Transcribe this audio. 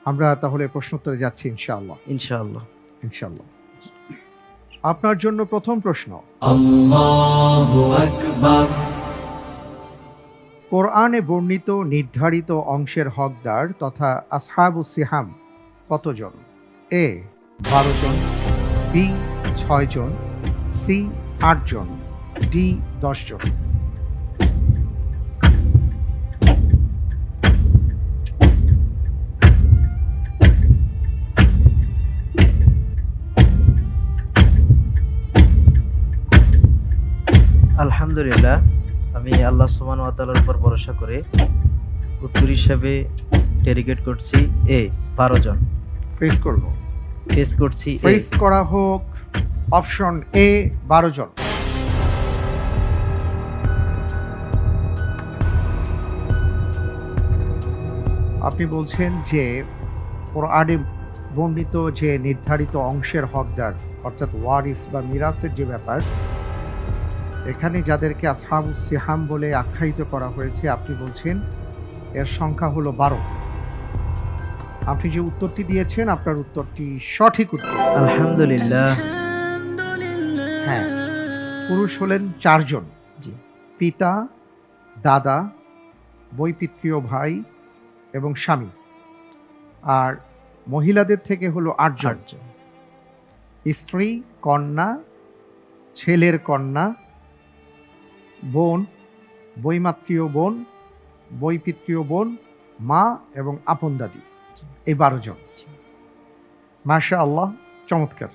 আমরা তাহলে প্রশ্নোত্তরে যাচ্ছি ইনশাআল্লাহ। ইনশাআল্লাহ। ইনশাআল্লাহ। আপনার জন্য প্রথম প্রশ্ন, আল্লাহু আকবার। কোরআনে বর্ণিত নির্ধারিত অংশের হকদার তথা আসহাবুস সিহাম কতজন? এ 12 জন, বি 6 জন, সি 8 জন, ডি 10 জন। আলহামদুলিল্লাহ, আমি আল্লাহ সুবহানাহু ওয়া তাআলার উপর ভরসা করে উত্তর হিসাবে ডেডিকেট করছি এ 12 জন। ফ্রিজ করব। ফেস করছি এ। ফ্রিজ করা হোক অপশন এ 12 জন। আপনি বলছেন যে কোরআনে বর্ণিত যে নির্ধারিত অংশের হকদার অর্থাৎ ওয়ারিস বা মিরাসের যে ব্যাপার, এখানে যাদেরকে আসহাবুস সিহাম বলে আখ্যায়িত করা হয়েছে, আপনি বলছেন এর সংখ্যা হলো 12। আপনি যে উত্তরটি দিয়েছেন আপনার উত্তরটি সঠিক উত্তর। আলহামদুলিল্লাহ। হ্যাঁ, পুরুষ হলেন 4 জন, জি। পিতা, দাদা, বৈপিত্রীয় ভাই এবং স্বামী। আর মহিলাদের থেকে হলো 8 জন, 8 জন। স্ত্রী, কন্যা, ছেলের কন্যা, বোন, বৈমাত্রীয় বোন, বৈপিত্রীয় বোন, মা এবং আপন দাদি, এই 12 জন। মাশাআল্লাহ, চমৎকার।